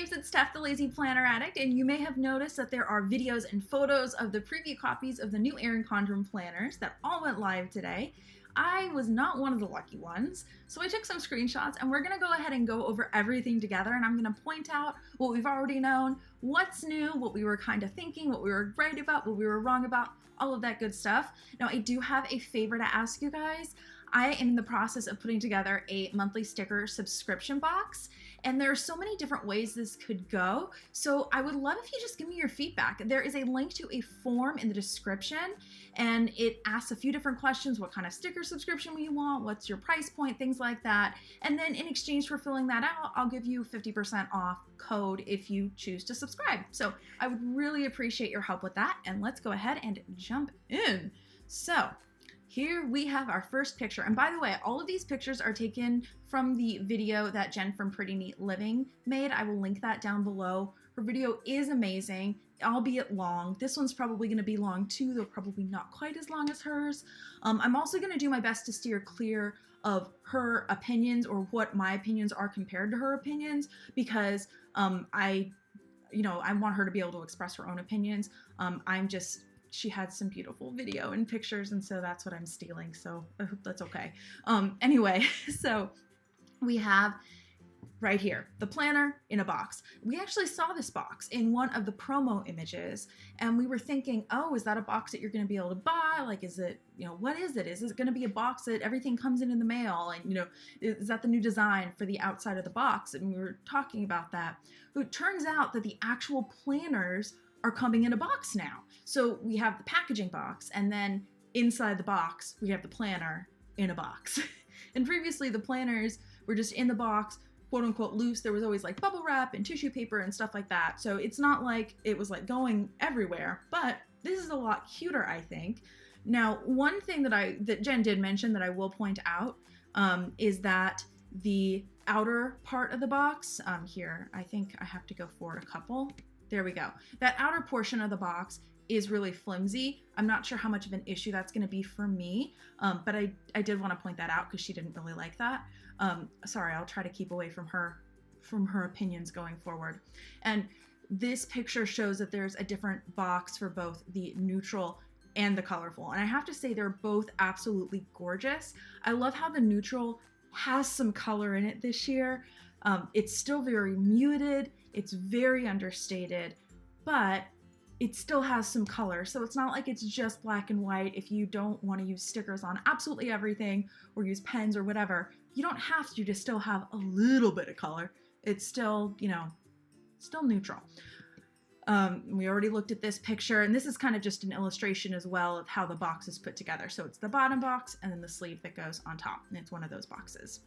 peeps, it's Steph the Lazy Planner Addict, and you may have noticed that there are videos and photos of the preview copies of the new Erin Condren planners that all went live today. I was not one of the lucky ones, so I took some screenshots and we're going to go ahead and go over everything together, and I'm going to point out what we've already known, what's new, what we were kind of thinking, what we were right about, what we were wrong about, all of that good stuff. Now, I do have a favor to ask you guys. I am in the process of putting together a monthly sticker subscription box, and there are so many different ways this could go, so I would love if you just give me your feedback. There is a link to a form in the description, and it asks a few different questions: what kind of sticker subscription you want, what's your price point, things like that, and then in exchange for filling that out, I'll give you 50% off code if you choose to subscribe. So I would really appreciate your help with that, and let's go ahead and jump in. So here we have our first picture, and by the way, all of these pictures are taken from the video that Jen from Pretty Neat Living made. I will link that down below. Her video is amazing, albeit long. This one's probably going to be long too, though probably not quite as long as hers. I'm also going to do my best to steer clear of her opinions, or what my opinions are compared to her opinions, because I want her to be able to express her own opinions. She had some beautiful video and pictures, and so that's what I'm stealing, so I hope that's okay. Anyway, so we have right here the planner in a box. We actually saw this box in one of the promo images, and we were thinking, oh, is that a box that you're going to be able to buy? Like, is it, what is it? Is it going to be a box that everything comes in the mail? And, is that the new design for the outside of the box? And we were talking about that. But it turns out that the actual planners are coming in a box now. So we have the packaging box, and then inside the box, we have the planner in a box. And previously the planners were just in the box, quote unquote loose. There was always like bubble wrap and tissue paper and stuff like that. So it's not like it was like going everywhere, but this is a lot cuter, I think. Now, one thing that Jen did mention that I will point out is that the outer part of the box, here, I think I have to go forward a couple. There we go. That outer portion of the box is really flimsy. I'm not sure how much of an issue that's going to be for me, but I did want to point that out because she didn't really like that. Sorry, I'll try to keep away from her opinions going forward. And this picture shows that there's a different box for both the neutral and the colorful. And I have to say they're both absolutely gorgeous. I love how the neutral has some color in it this year. It's still very muted. It's very understated, but it still has some color. So it's not like it's just black and white. If you don't want to use stickers on absolutely everything or use pens or whatever, you don't have to still have a little bit of color. It's still, still neutral. We already looked at this picture, and this is kind of just an illustration as well of how the box is put together. So it's the bottom box and then the sleeve that goes on top, and it's one of those boxes.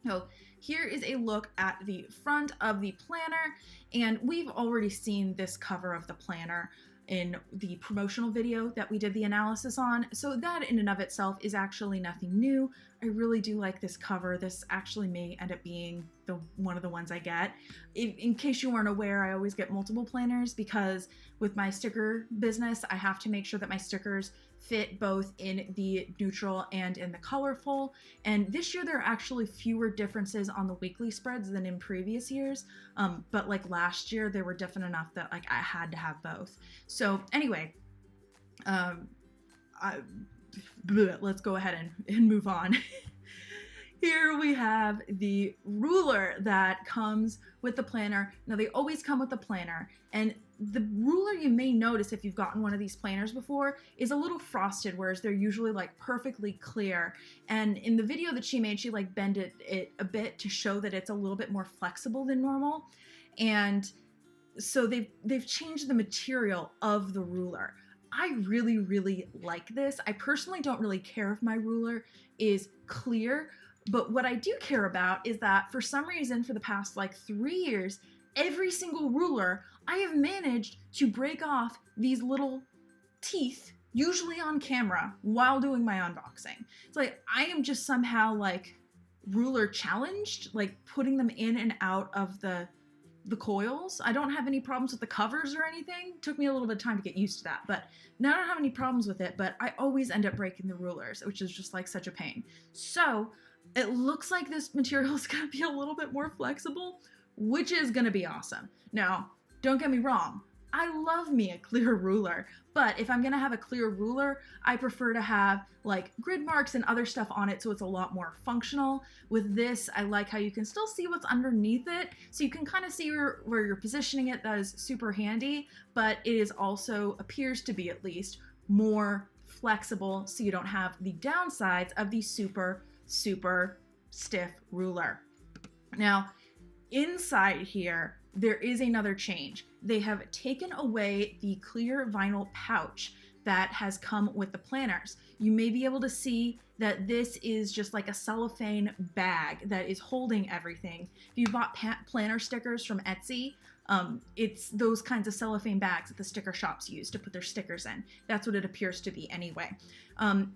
So here is a look at the front of the planner, and we've already seen this cover of the planner in the promotional video that we did the analysis on, so that in and of itself is actually nothing new. I really do like this cover. This actually may end up being one of the ones I get. In case you weren't aware, I always get multiple planners because with my sticker business, I have to make sure that my stickers fit both in the neutral and in the colorful. And this year there are actually fewer differences on the weekly spreads than in previous years. But like last year, they were different enough that like I had to have both. So anyway, let's go ahead and move on. Here we have the ruler that comes with the planner. Now they always come with the planner, and the ruler, you may notice if you've gotten one of these planners before, is a little frosted, whereas they're usually like perfectly clear. And in the video that she made, she like bended it a bit to show that it's a little bit more flexible than normal. And so they've changed the material of the ruler. I really, really like this. I personally don't really care if my ruler is clear, but what I do care about is that for some reason for the past like 3 years, every single ruler, I have managed to break off these little teeth, usually on camera, while doing my unboxing. It's like I am just somehow like ruler challenged, like putting them in and out of the coils. I don't have any problems with the covers or anything. It took me a little bit of time to get used to that, but now I don't have any problems with it, but I always end up breaking the rulers, which is just like such a pain. So it looks like this material is going to be a little bit more flexible. which is gonna be awesome. Now, don't get me wrong, I love me a clear ruler, but if I'm gonna have a clear ruler, I prefer to have like grid marks and other stuff on it so it's a lot more functional. With this, I like how you can still see what's underneath it, so you can kind of see where you're positioning it. That is super handy, but it is also, appears to be at least, more flexible so you don't have the downsides of the super stiff ruler. Now, inside here, there is another change. They have taken away the clear vinyl pouch that has come with the planners. You may be able to see that this is just like a cellophane bag that is holding everything. If you bought planner stickers from Etsy, it's those kinds of cellophane bags that the sticker shops use to put their stickers in. That's what it appears to be anyway.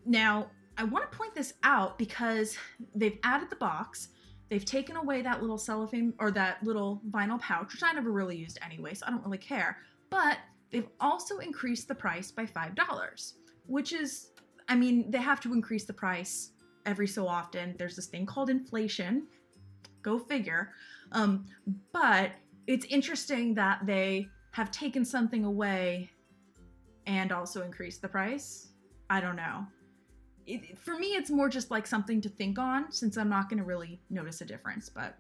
Now, I want to point this out because they've added the box. They've taken away that little cellophane or that little vinyl pouch, which I never really used anyway, so I don't really care. But they've also increased the price by $5, which is, I mean, they have to increase the price every so often. There's this thing called inflation. Go figure. But it's interesting that they have taken something away and also increased the price. I don't know. For me, it's more just like something to think on, since I'm not going to really notice a difference, but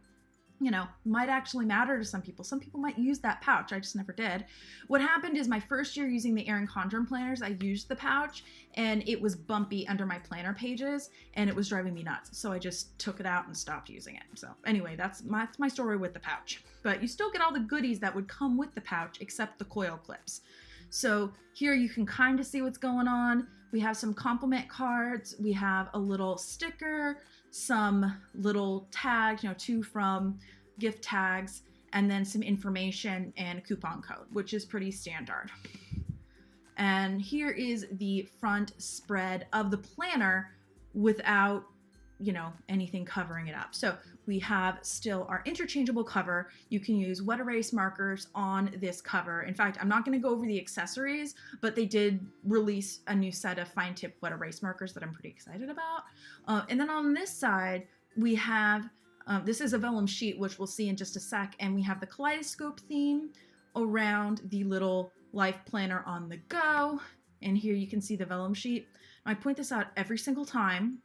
you know, might actually matter to some people. Some people might use that pouch. I just never did. What happened is my first year using the Erin Condren planners, I used the pouch and it was bumpy under my planner pages and it was driving me nuts. So I just took it out and stopped using it. So anyway, that's my story with the pouch. But you still get all the goodies that would come with the pouch except the coil clips. So here you can kind of see what's going on. We have some compliment cards. We have a little sticker, some little tags, you know, to from gift tags, and then some information and coupon code, which is pretty standard. And here is the front spread of the planner without, you know, anything covering it up. So we have still our interchangeable cover. You can use wet erase markers on this cover. In fact, I'm not going to go over the accessories, but they did release a new set of fine tip wet erase markers that I'm pretty excited about. And then on this side, we have, this is a vellum sheet, which we'll see in just a sec. And we have the kaleidoscope theme around the little life planner on the go. And here you can see the vellum sheet. I point this out every single time.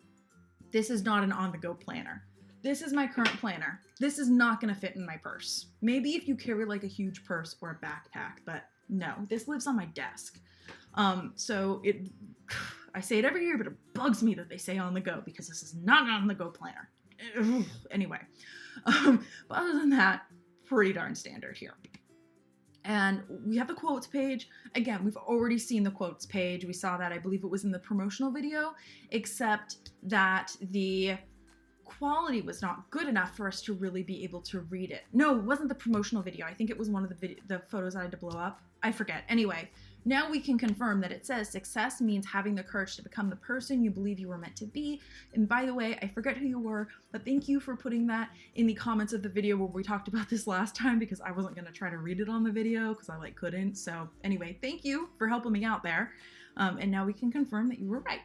This is not an on-the-go planner. This is my current planner. This is not gonna fit in my purse. Maybe if you carry like a huge purse or a backpack, but no, this lives on my desk. So I say it every year, but it bugs me that they say on the go because this is not an on-the-go planner. Anyway, but other than that, pretty darn standard here. And we have the quotes page. Again, we've already seen the quotes page. We saw that, I believe it was in the promotional video, except that the quality was not good enough for us to really be able to read it. No, it wasn't the promotional video. I think it was one of the photos I had to blow up. I forget. Anyway, now we can confirm that it says success means having the courage to become the person you believe you were meant to be. And by the way, I forget who you were, but thank you for putting that in the comments of the video where we talked about this last time, because I wasn't going to try to read it on the video because I couldn't. So anyway, thank you for helping me out there. And now we can confirm that you were right.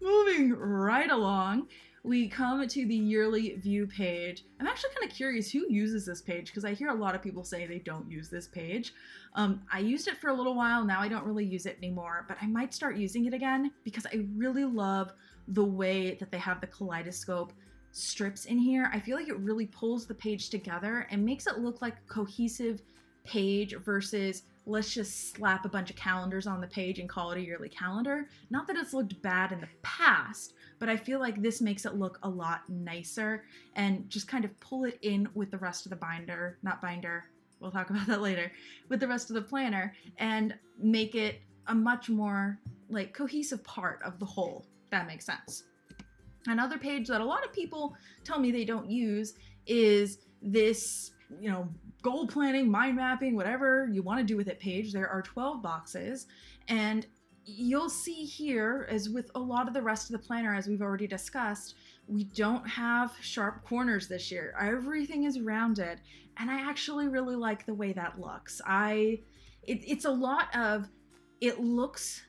Moving right along, we come to the yearly view page. I'm actually kind of curious who uses this page because I hear a lot of people say they don't use this page. I used it for a little while. Now I don't really use it anymore, but I might start using it again because I really love the way that they have the kaleidoscope strips in here. I feel like it really pulls the page together and makes it look like a cohesive page versus let's just slap a bunch of calendars on the page and call it a yearly calendar. Not that it's looked bad in the past, but I feel like this makes it look a lot nicer and just kind of pull it in with the rest of the binder, not binder, we'll talk about that later, with the rest of the planner and make it a much more like cohesive part of the whole. That makes sense. Another page that a lot of people tell me they don't use is this, you know, goal planning, mind mapping, whatever you want to do with it page. There are 12 boxes, and you'll see here, as with a lot of the rest of the planner, as we've already discussed, we don't have sharp corners this year. Everything is rounded, and I actually really like the way that looks. It's a lot of, it looks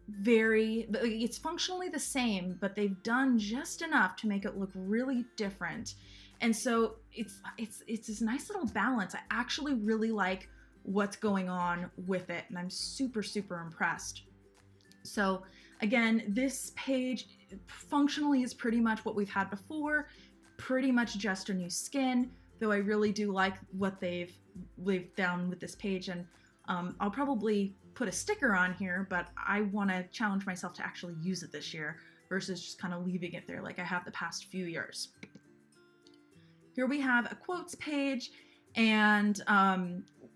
very, it's functionally the same, but they've done just enough to make it look really different. And so it's this nice little balance. I actually really like what's going on with it, and I'm super, super impressed. So again, this page functionally is pretty much what we've had before, pretty much just a new skin, though I really do like what they've done with this page. And I'll probably put a sticker on here, but I want to challenge myself to actually use it this year versus just kind of leaving it there like I have the past few years. Here we have a quotes page, and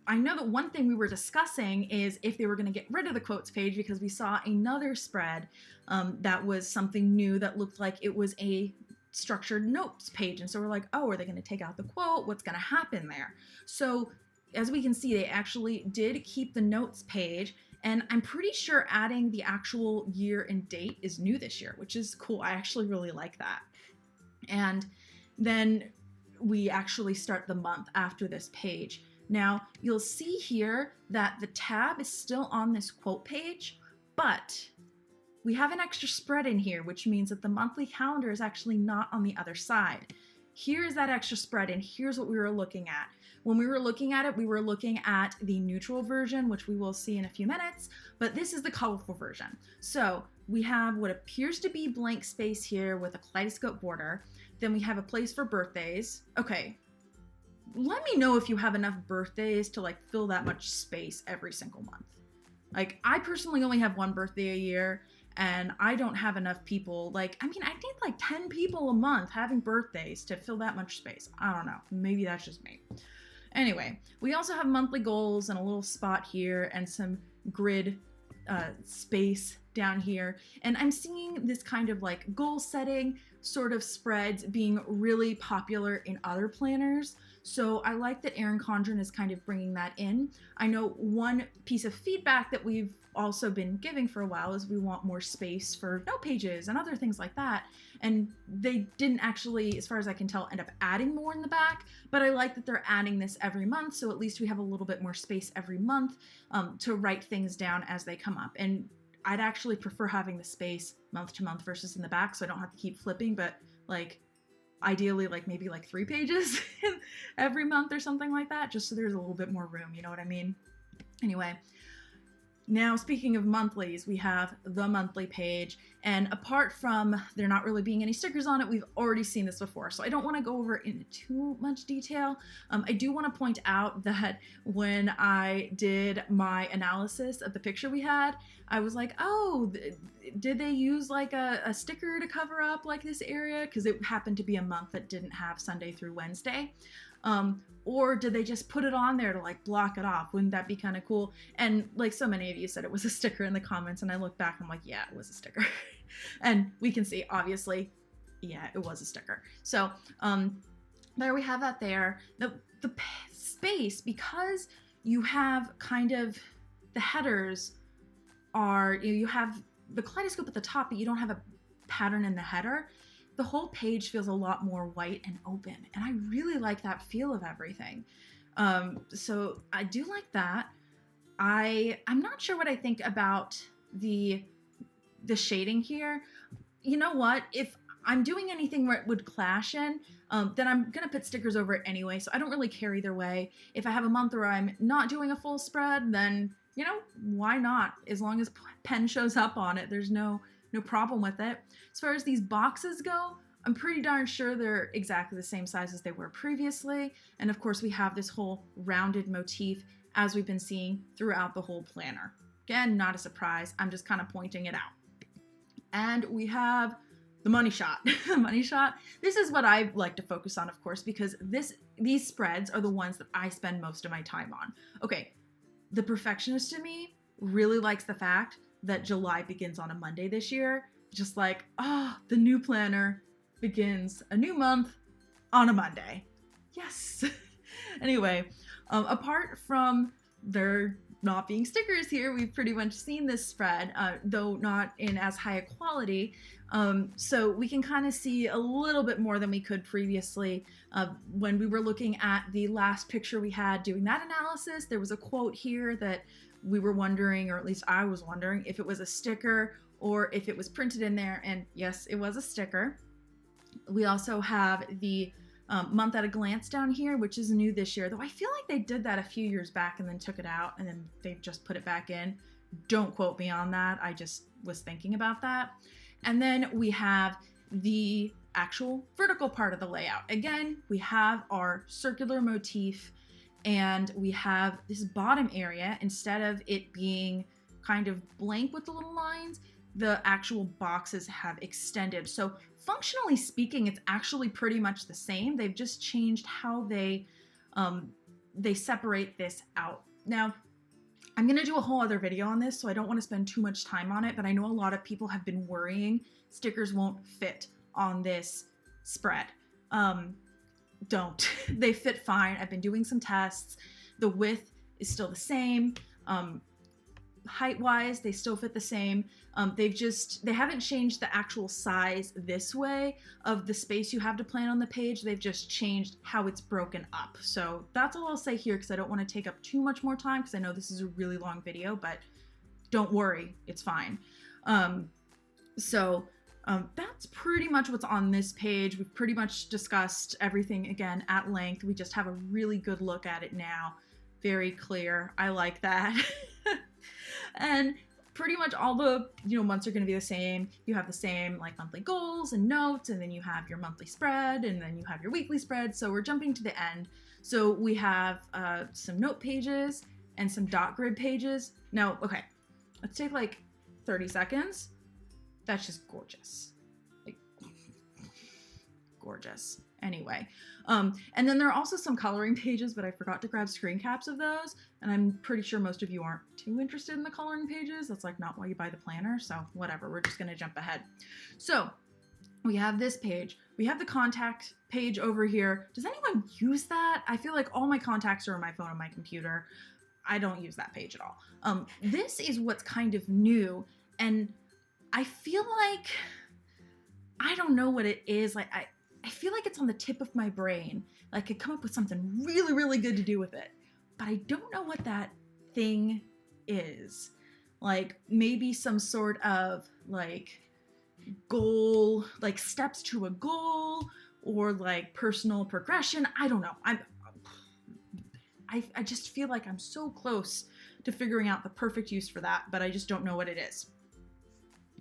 I know that one thing we were discussing is if they were going to get rid of the quotes page, because we saw another spread that was something new that looked like it was a structured notes page. And so we're like, oh, are they going to take out the quote? What's going to happen there? So as we can see, they actually did keep the notes page, and I'm pretty sure adding the actual year and date is new this year, which is cool. I actually really like that. And then we actually start the month after this page. Now, you'll see here that the tab is still on this quote page, but we have an extra spread in here, which means that the monthly calendar is actually not on the other side. Here's that extra spread, and here's what we were looking at. When we were looking at it, we were looking at the neutral version, which we will see in a few minutes, but this is the colorful version. So we have what appears to be blank space here with a kaleidoscope border. Then we have a place for birthdays. Okay, let me know if you have enough birthdays to like fill that much space every single month. Like, I personally only have one birthday a year, and I don't have enough people. Like, I mean, I need like 10 people a month having birthdays to fill that much space. I don't know. Maybe that's just me. Anyway, we also have monthly goals and a little spot here and some grid space down here. And I'm seeing this kind of like goal setting sort of spreads being really popular in other planners. So I like that Erin Condren is kind of bringing that in. I know one piece of feedback that we've also been giving for a while is we want more space for note pages and other things like that. And they didn't actually, as far as I can tell, end up adding more in the back, but I like that they're adding this every month. So at least we have a little bit more space every month to write things down as they come up. And I'd actually prefer having the space month to month versus in the back, so I don't have to keep flipping, but like ideally like maybe like 3 pages every month or something like that, just so there's a little bit more room, you know what I mean? Anyway, now speaking of monthlies, we have the monthly page, and apart from there not really being any stickers on it, we've already seen this before, so I don't want to go over it in too much detail. I do want to point out that when I did my analysis of the picture we had, I was like, oh, did they use like a sticker to cover up like this area? Because it happened to be a month that didn't have Sunday through Wednesday. Or did they just put it on there to like block it off? Wouldn't that be kind of cool? And like so many of you said it was a sticker in the comments, and I look back and I'm like, yeah, it was a sticker. And we can see, obviously, yeah, it was a sticker. So there we have that there. The space, because you have kind of the headers are, you have the kaleidoscope at the top, but you don't have a pattern in the header. The whole page feels a lot more white and open, and I really like that feel of everything. So I do like that. I'm not sure what I think about the shading here. You know what? If I'm doing anything where it would clash in, then I'm gonna put stickers over it anyway, so I don't really care either way. If I have a month where I'm not doing a full spread, then, you know, why not? As long as pen shows up on it, there's no problem with it. As far as these boxes go, I'm pretty darn sure they're exactly the same size as they were previously. And of course, we have this whole rounded motif as we've been seeing throughout the whole planner. Again, not a surprise. I'm just kind of pointing it out. And we have the money shot. The money shot. This is what I like to focus on, of course, because these spreads are the ones that I spend most of my time on. Okay, the perfectionist in me really likes the fact that July begins on a Monday this year. Just like, oh, the new planner begins a new month on a Monday. Yes. Anyway, apart from there not being stickers here, we've pretty much seen this spread, though not in as high a quality. So we can kind of see a little bit more than we could previously. When we were looking at the last picture we had doing that analysis, there was a quote here that we were wondering, or at least I was wondering, if it was a sticker or if it was printed in there, and yes, it was a sticker. We also have the month at a glance down here, which is new this year, though I feel like they did that a few years back and then took it out and then they've just put it back in. Don't quote me on that. I just was thinking about that. And then we have the actual vertical part of the layout. Again, we have our circular motif and we have this bottom area. Instead of it being kind of blank with the little lines, the actual boxes have extended. So functionally speaking, it's actually pretty much the same. They've just changed how they separate this out. Now, I'm going to do a whole other video on this, so I don't want to spend too much time on it, but I know a lot of people have been worrying stickers won't fit on this spread. Don't. They fit fine. I've been doing some tests. The width is still the same. Height-wise, they still fit the same. They haven't changed the actual size this way of the space you have to plan on the page. They've just changed how it's broken up. So that's all I'll say here because I don't want to take up too much more time because I know this is a really long video, but don't worry, it's fine. That's pretty much what's on this page. We've pretty much discussed everything again at length. We just have a really good look at it now. Very clear. I like that. And pretty much all the months are going to be the same. You have the same like monthly goals and notes, and then you have your monthly spread, and then you have your weekly spread. So we're jumping to the end. So we have some note pages and some dot grid pages. Now, okay, let's take like 30 seconds. That's just gorgeous. Like, gorgeous. Anyway, and then there are also some coloring pages, but I forgot to grab screen caps of those. And I'm pretty sure most of you aren't too interested in the coloring pages. That's like not why you buy the planner. So whatever, we're just going to jump ahead. So we have this page. We have the contact page over here. Does anyone use that? I feel like all my contacts are on my phone and my computer. I don't use that page at all. This is what's kind of new. And I feel like, I don't know what it is. Like I feel like it's on the tip of my brain. Like I could come up with something really, really good to do with it, but I don't know what that thing is. Like maybe some sort of like goal, like steps to a goal, or like personal progression. I don't know. I just feel like I'm so close to figuring out the perfect use for that, but I just don't know what it is.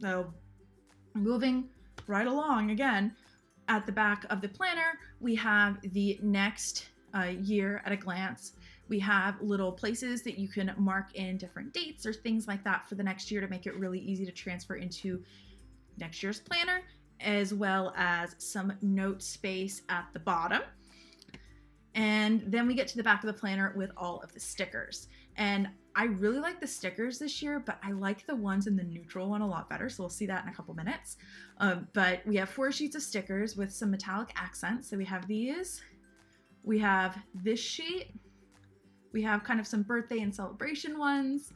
So moving right along again, at the back of the planner, we have the next year at a glance. We have little places that you can mark in different dates or things like that for the next year to make it really easy to transfer into next year's planner, as well as some note space at the bottom. And then we get to the back of the planner with all of the stickers. And I really like the stickers this year, but I like the ones in the neutral one a lot better. So we'll see that in a couple minutes. But we have 4 sheets of stickers with some metallic accents. So we have these. We have this sheet. We have kind of some birthday and celebration ones.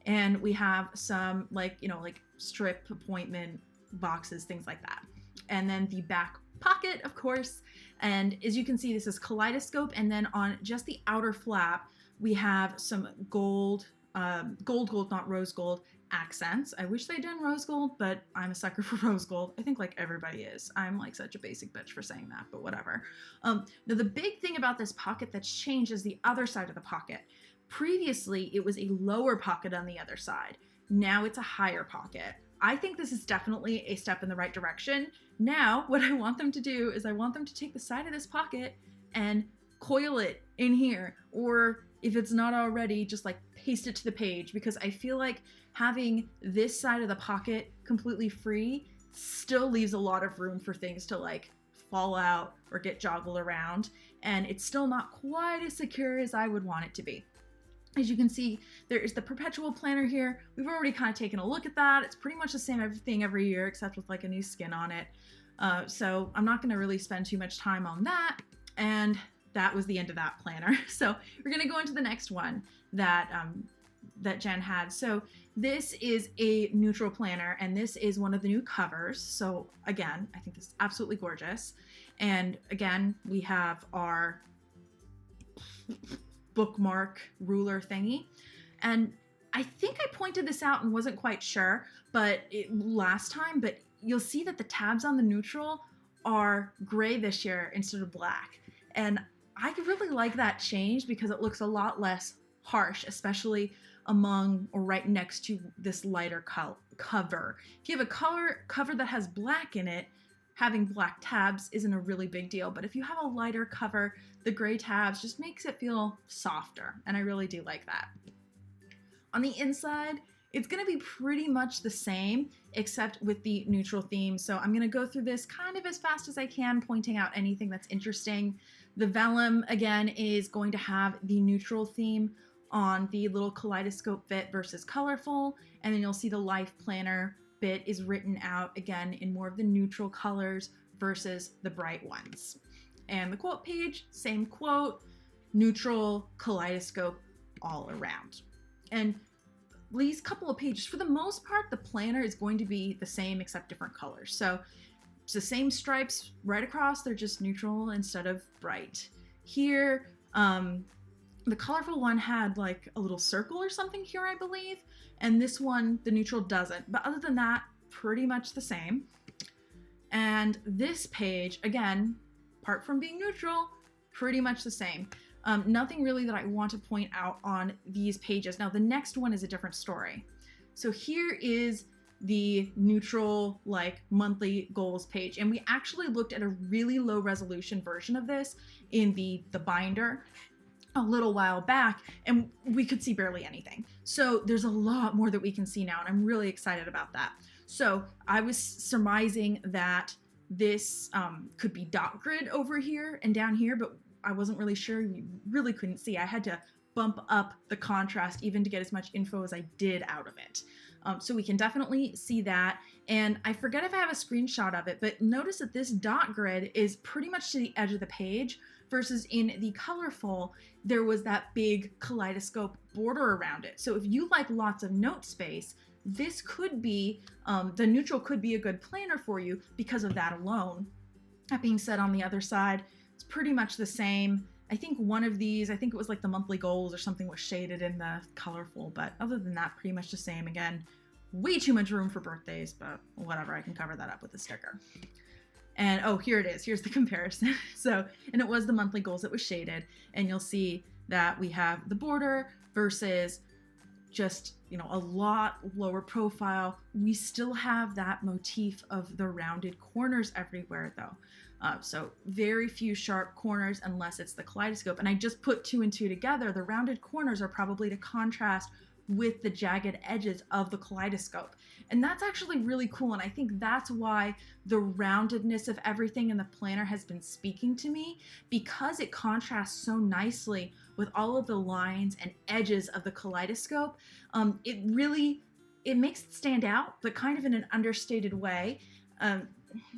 And we have some like strip appointment boxes, things like that. And then the back pocket, of course. And as you can see, this is kaleidoscope. And then on just the outer flap, we have some gold, not rose gold accents. I wish they'd done rose gold, but I'm a sucker for rose gold. I think like everybody is. I'm like such a basic bitch for saying that, but whatever. Now the big thing about this pocket that's changed is the other side of the pocket. Previously, it was a lower pocket on the other side. Now it's a higher pocket. I think this is definitely a step in the right direction. Now, what I want them to do is I want them to take the side of this pocket and coil it in here, or if it's not already, just like paste it to the page, because I feel like having this side of the pocket completely free still leaves a lot of room for things to like fall out or get joggled around, and it's still not quite as secure as I would want it to be. As you can see, there is the Perpetual Planner here. We've already kind of taken a look at that. It's pretty much the same everything every year, except with like a new skin on it. So I'm not going to really spend too much time on that. And that was the end of that planner. So we're going to go into the next one that Jen had. So this is a neutral planner, and this is one of the new covers. So again, I think this is absolutely gorgeous. And again, we have our bookmark ruler thingy. And I think I pointed this out and wasn't quite sure, but last time, but you'll see that the tabs on the neutral are gray this year instead of black. And I really like that change because it looks a lot less harsh, especially among or right next to this lighter cover. If you have a cover that has black in it, having black tabs isn't a really big deal. But if you have a lighter cover, the gray tabs just makes it feel softer. And I really do like that. On the inside, it's going to be pretty much the same, except with the neutral theme. So I'm going to go through this kind of as fast as I can, pointing out anything that's interesting. The Vellum, again, is going to have the neutral theme on the little kaleidoscope bit versus colorful. And then you'll see the LifePlanner bit is written out, again, in more of the neutral colors versus the bright ones. And the quote page, same quote, neutral, kaleidoscope all around. And these couple of pages, for the most part, the planner is going to be the same except different colors. So it's the same stripes right across, they're just neutral instead of bright. Here, the colorful one had like a little circle or something here, I believe. And this one, the neutral doesn't. But other than that, pretty much the same. And this page, again, apart from being neutral, pretty much the same. Nothing really that I want to point out on these pages. Now, the next one is a different story. So here is the neutral, like, monthly goals page. And we actually looked at a really low resolution version of this in the binder a little while back, and we could see barely anything. So there's a lot more that we can see now, and I'm really excited about that. So I was surmising that this could be dot grid over here and down here, but I wasn't really sure. You really couldn't see. I had to bump up the contrast even to get as much info as I did out of it. So we can definitely see that. And I forget if I have a screenshot of it, but notice that this dot grid is pretty much to the edge of the page versus in the colorful, there was that big kaleidoscope border around it. So if you like lots of note space, this could be, the neutral could be a good planner for you because of that alone. That being said, on the other side, it's pretty much the same. I think one of these, I think it was like the monthly goals or something was shaded in the colorful, but other than that, pretty much the same. Again, way too much room for birthdays, but whatever, I can cover that up with a sticker. And oh, here it is. Here's the comparison. So, and it was the monthly goals that was shaded, and you'll see that we have the border versus just, you know, a lot lower profile. We still have that motif of the rounded corners everywhere though. So very few sharp corners unless it's the kaleidoscope. And I just put 2 and 2 together. The rounded corners are probably to contrast with the jagged edges of the kaleidoscope. And that's actually really cool. And I think that's why the roundedness of everything in the planner has been speaking to me, because it contrasts so nicely with all of the lines and edges of the kaleidoscope. It makes it stand out, but kind of in an understated way.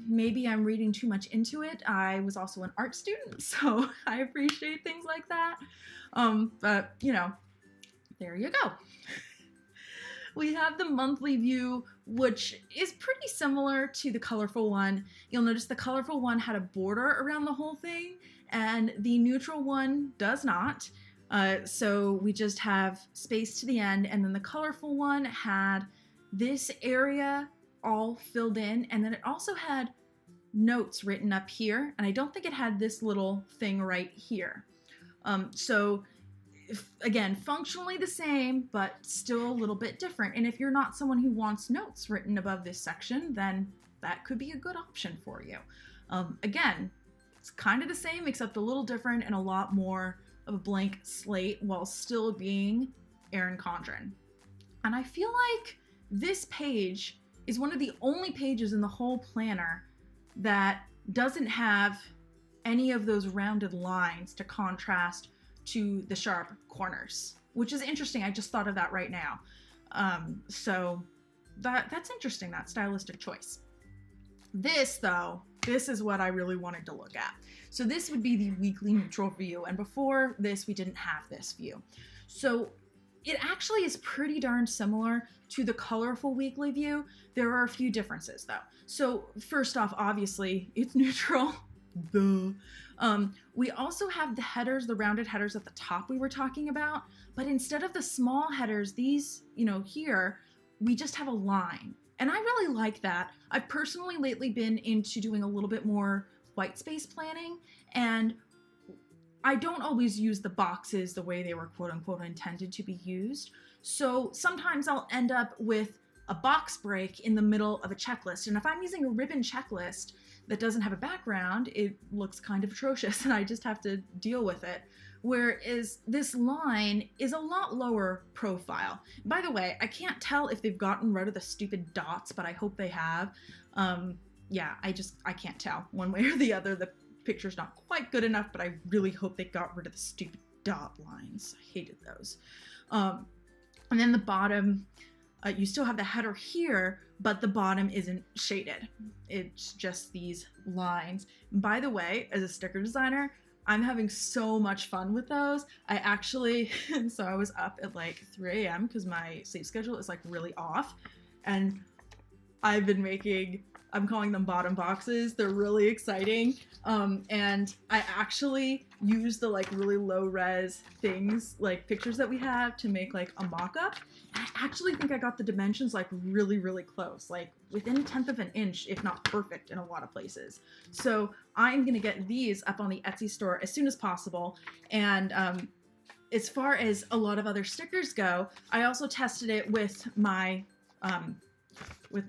Maybe I'm reading too much into it. I was also an art student, so I appreciate things like that. But you know, there you go. We have the monthly view, which is pretty similar to the colorful one. You'll notice the colorful one had a border around the whole thing, and the neutral one does not. So we just have space to the end, and then the colorful one had this area all filled in, and then it also had notes written up here, and I don't think it had this little thing right here. Again, functionally the same, but still a little bit different. And if you're not someone who wants notes written above this section, then that could be a good option for you. Again, it's kind of the same, except a little different and a lot more of a blank slate while still being Erin Condren. And I feel like this page is one of the only pages in the whole planner that doesn't have any of those rounded lines to contrast to the sharp corners, which is interesting. I just thought of that right now. So that's interesting, that stylistic choice. This though, this is what I really wanted to look at. So this would be the weekly neutral view. And before this, we didn't have this view. So it actually is pretty darn similar to the colorful weekly view. There are a few differences though. So first off, obviously it's neutral. Duh. We also have the headers, the rounded headers at the top we were talking about, but instead of the small headers, these, you know, here, we just have a line. And I really like that. I've personally lately been into doing a little bit more white space planning, and I don't always use the boxes the way they were quote unquote intended to be used. So sometimes I'll end up with a box break in the middle of a checklist. And if I'm using a ribbon checklist that doesn't have a background, it looks kind of atrocious and I just have to deal with it. Whereas this line is a lot lower profile. By the way, I can't tell if they've gotten rid of the stupid dots, but I hope they have. Yeah, I can't tell one way or the other. The picture's not quite good enough, but I really hope they got rid of the stupid dot lines. I hated those. And then the bottom, you still have the header here, but the bottom isn't shaded. It's just these lines. And by the way, as a sticker designer, I'm having so much fun with those. I actually, so I was up at like 3 a.m. because my sleep schedule is like really off. And I've been making, I'm calling them bottom boxes. They're really exciting. And I actually use the like really low res things, like pictures that we have to make like a mock-up. And I actually think I got the dimensions like really, really close, like within 1/10 of an inch, if not perfect in a lot of places. So I'm gonna get these up on the Etsy store as soon as possible. And as far as a lot of other stickers go, I also tested it with my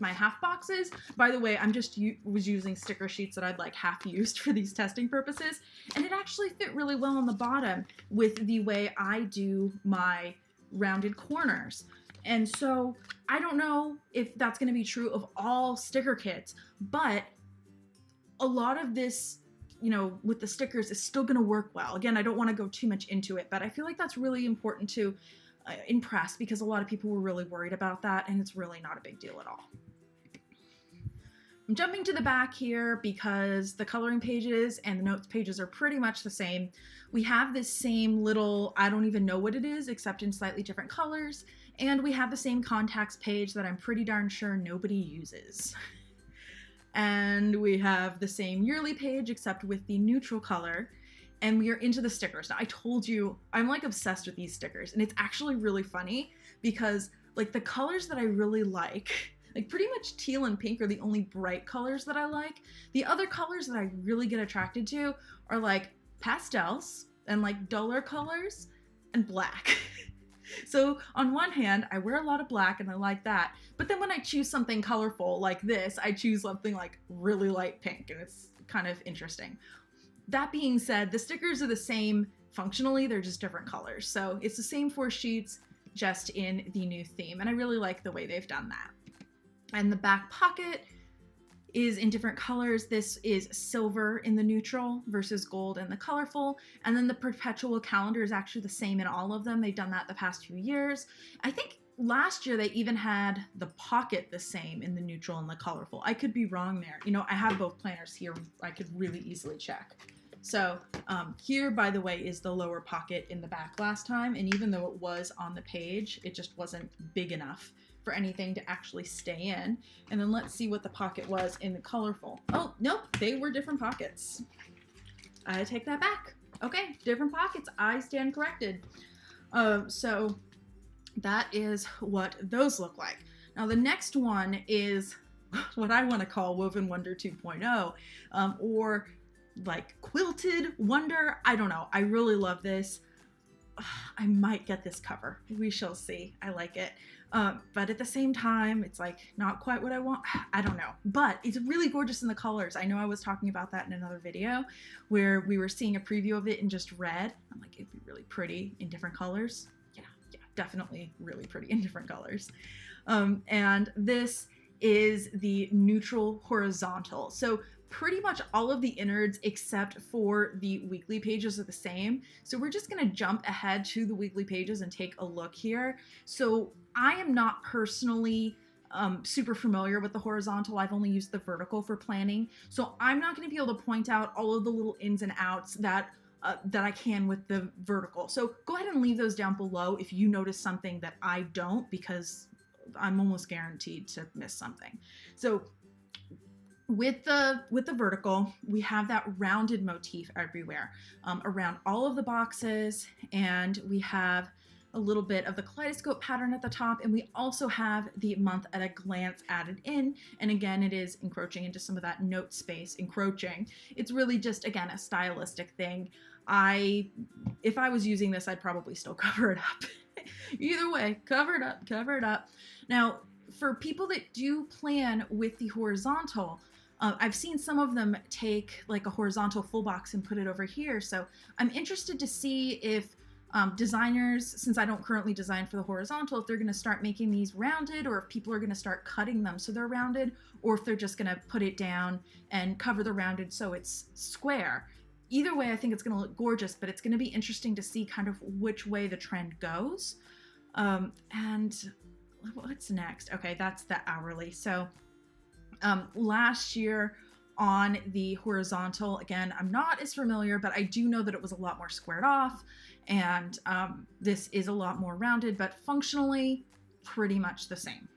half boxes. By the way, I'm just was using sticker sheets that I'd like half used for these testing purposes, and it actually fit really well on the bottom with the way I do my rounded corners. And so I don't know if that's going to be true of all sticker kits, but a lot of this, you know, with the stickers is still going to work well. Again, I don't want to go too much into it, but I feel like that's really important to impress, because a lot of people were really worried about that, and it's really not a big deal at all. I'm jumping to the back here because the coloring pages and the notes pages are pretty much the same. We have this same little, I don't even know what it is except in slightly different colors, and we have the same contacts page that I'm pretty darn sure nobody uses. And we have the same yearly page except with the neutral color. And we are into the stickers. Now, I told you, I'm like obsessed with these stickers, and it's actually really funny because like the colors that I really like pretty much teal and pink are the only bright colors that I like. The other colors that I really get attracted to are like pastels and like duller colors and black. So on one hand, I wear a lot of black and I like that. But then when I choose something colorful like this, I choose something like really light pink, and it's kind of interesting. That being said, the stickers are the same functionally, they're just different colors. So it's the same 4 sheets, just in the new theme. And I really like the way they've done that. And the back pocket is in different colors. This is silver in the neutral versus gold in the colorful. And then the perpetual calendar is actually the same in all of them. They've done that the past few years. I think last year they even had the pocket the same in the neutral and the colorful. I could be wrong there. You know, I have both planners here. I could really easily check. So here, by the way, is the lower pocket in the back last time. And even though it was on the page, it just wasn't big enough for anything to actually stay in. And then let's see what the pocket was in the colorful. Oh, nope, they were different pockets. I take that back. Okay, different pockets. I stand corrected. So that is what those look like. Now the next one is what I want to call Woven Wonder 2.0, or like Quilted Wonder. I don't know. I really love this. I might get this cover. We shall see. I like it. But at the same time, it's like not quite what I want. I don't know. But it's really gorgeous in the colors. I know I was talking about that in another video where we were seeing a preview of it in just red. I'm like, it'd be really pretty in different colors. Yeah, definitely really pretty in different colors. And this is the neutral horizontal. So pretty much all of the innards except for the weekly pages are the same. So we're just going to jump ahead to the weekly pages and take a look here. So I am not personally super familiar with the horizontal. I've only used the vertical for planning. So I'm not going to be able to point out all of the little ins and outs that I can with the vertical. So go ahead and leave those down below if you notice something that I don't, because I'm almost guaranteed to miss something. So with the vertical, we have that rounded motif everywhere around all of the boxes, and we have a little bit of the kaleidoscope pattern at the top, and we also have the month at a glance added in. And again, it is encroaching into some of that note space, encroaching. It's really just, again, a stylistic thing. If I was using this, I'd probably still cover it up. Either way, cover it up, cover it up. Now, for people that do plan with the horizontal, I've seen some of them take like a horizontal full box and put it over here. So I'm interested to see if designers, since I don't currently design for the horizontal, if they're going to start making these rounded, or if people are going to start cutting them so they're rounded, or if they're just going to put it down and cover the rounded so it's square. Either way, I think it's going to look gorgeous, but it's going to be interesting to see kind of which way the trend goes. And what's next? Okay, that's the hourly. So last year on the horizontal, again, I'm not as familiar, but I do know that it was a lot more squared off, and this is a lot more rounded, but functionally pretty much the same.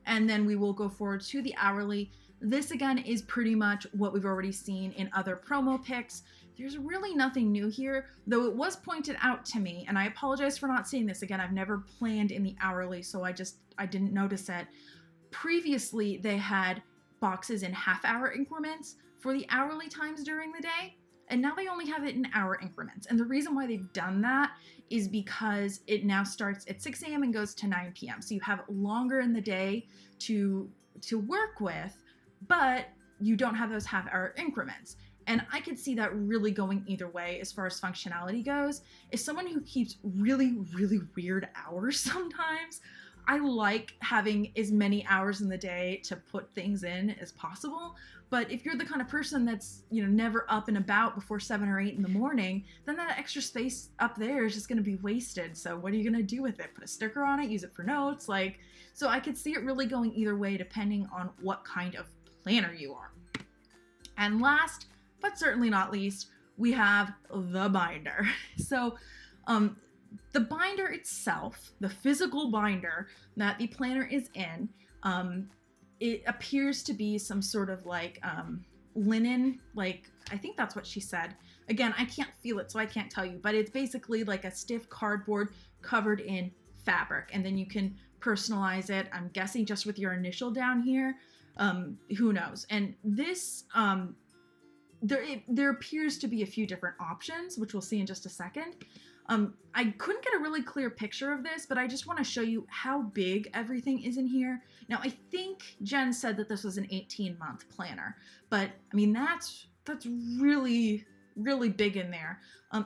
And then we will go forward to the hourly. This again is pretty much what we've already seen in other promo picks. There's really nothing new here, though it was pointed out to me, and I apologize for not seeing this. Again, I've never planned in the hourly, so I didn't notice it. Previously, they had boxes in half-hour increments for the hourly times during the day, and now they only have it in hour increments. And the reason why they've done that is because it now starts at 6 a.m. and goes to 9 p.m. So you have longer in the day to work with, but you don't have those half-hour increments. And I could see that really going either way as far as functionality goes. As someone who keeps really, really weird hours sometimes, I like having as many hours in the day to put things in as possible. But if you're the kind of person that's, never up and about before 7 or 8 in the morning, then that extra space up there is just going to be wasted. So what are you going to do with it? Put a sticker on it, use it for notes? So I could see it really going either way depending on what kind of planner you are. And last, but certainly not least, we have the binder. So the binder itself, the physical binder that the planner is in, it appears to be some sort of linen, I think that's what she said. Again, I can't feel it, so I can't tell you, but it's basically like a stiff cardboard covered in fabric, and then you can personalize it, I'm guessing just with your initial down here. Who knows? And this, there appears to be a few different options, which we'll see in just a second. I couldn't get a really clear picture of this, but I just want to show you how big everything is in here. Now, I think Jen said that this was an 18-month planner, but I mean, that's really, really big in there.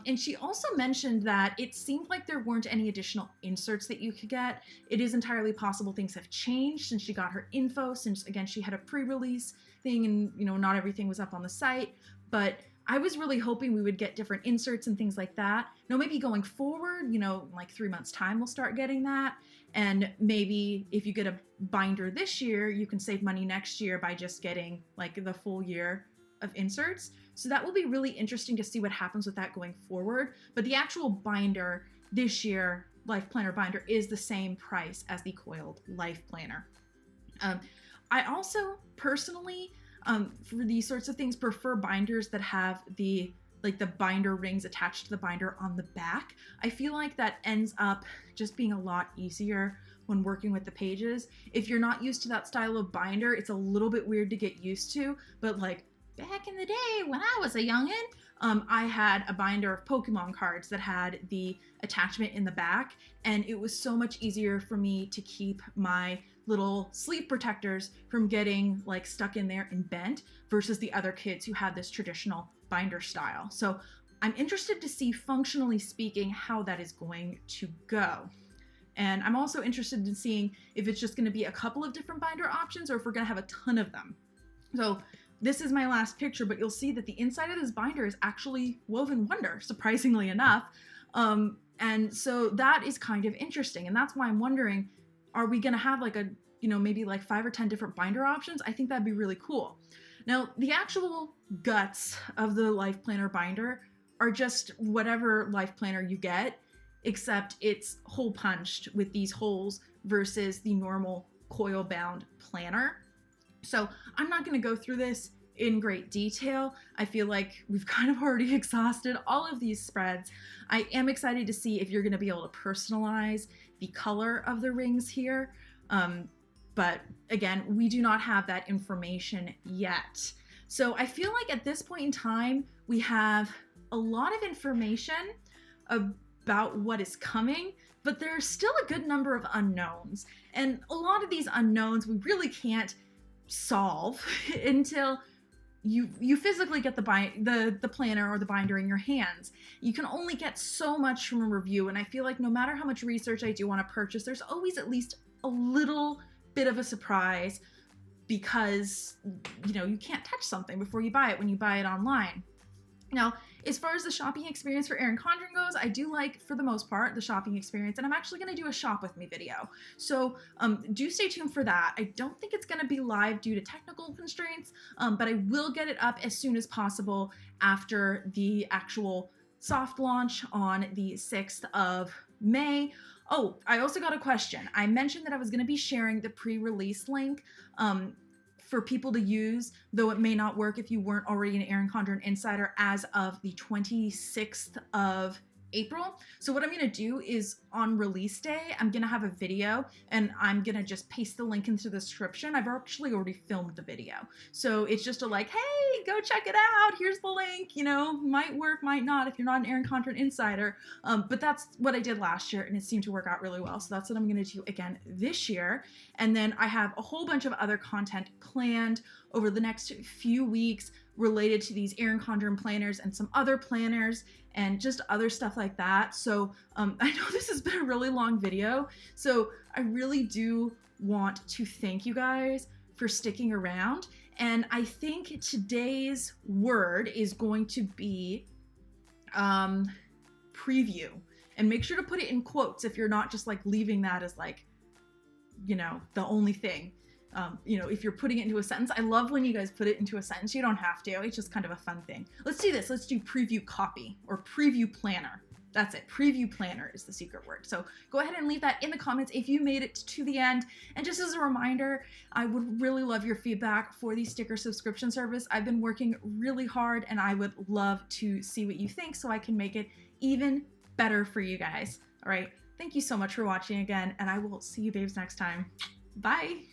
And she also mentioned that it seemed like there weren't any additional inserts that you could get. It is entirely possible things have changed since she got her info, since again, she had a pre-release thing and, not everything was up on the site, but I was really hoping we would get different inserts and things like that. Now, maybe going forward, like 3 months time, we'll start getting that. And maybe if you get a binder this year, you can save money next year by just getting the full year of inserts. So that will be really interesting to see what happens with that going forward. But the actual binder this year, LifePlanner binder, is the same price as the coiled LifePlanner. I also personally, for these sorts of things, prefer binders that have the binder rings attached to the binder on the back. I feel like that ends up just being a lot easier when working with the pages. If you're not used to that style of binder, it's a little bit weird to get used to, but back in the day when I was a youngin', I had a binder of Pokemon cards that had the attachment in the back, and it was so much easier for me to keep my little sleeve protectors from getting stuck in there and bent versus the other kids who had this traditional binder style. So I'm interested to see, functionally speaking, how that is going to go. And I'm also interested in seeing if it's just going to be a couple of different binder options or if we're going to have a ton of them. So this is my last picture, but you'll see that the inside of this binder is actually woven wonder, surprisingly enough. And so that is kind of interesting. And that's why I'm wondering, are we going to have maybe 5 or 10 different binder options? I think that'd be really cool. Now, the actual guts of the LifePlanner binder are just whatever LifePlanner you get, except it's hole punched with these holes versus the normal coil bound planner. So I'm not going to go through this in great detail. I feel like we've kind of already exhausted all of these spreads. I am excited to see if you're going to be able to personalize the color of the rings here. But again, we do not have that information yet. So I feel like at this point in time, we have a lot of information about what is coming, but there's still a good number of unknowns. And a lot of these unknowns we really can't solve until you physically get the planner or the binder in your hands. You can only get so much from a review, and I feel like no matter how much research I do on a purchase, there's always at least a little bit of a surprise, because you can't touch something before you buy it when you buy it online. Now, as far as the shopping experience for Erin Condren goes, I do like, for the most part, the shopping experience, and I'm actually going to do a shop with me video. So do stay tuned for that. I don't think it's going to be live due to technical constraints, but I will get it up as soon as possible after the actual soft launch on the 6th of May. Oh, I also got a question. I mentioned that I was going to be sharing the pre-release link for people to use, though it may not work if you weren't already an Erin Condren Insider, as of the 26th of April. So what I'm going to do is on release day, I'm going to have a video and I'm going to just paste the link into the description. I've actually already filmed the video. So it's just hey, go check it out. Here's the link, might work, might not if you're not an Erin Condren Insider. But that's what I did last year and it seemed to work out really well. So that's what I'm going to do again this year. And then I have a whole bunch of other content planned over the next few weeks related to these Erin Condren planners and some other planners and just other stuff like that. So I know this has been a really long video, so I really do want to thank you guys for sticking around. And I think today's word is going to be preview. And make sure to put it in quotes if you're not just leaving that as the only thing. If you're putting it into a sentence. I love when you guys put it into a sentence. You don't have to. It's just kind of a fun thing. Let's do this. Let's do preview copy or preview planner. That's it. Preview planner is the secret word. So go ahead and leave that in the comments if you made it to the end. And just as a reminder, I would really love your feedback for the sticker subscription service. I've been working really hard and I would love to see what you think so I can make it even better for you guys. All right. Thank you so much for watching again, and I will see you babes next time. Bye.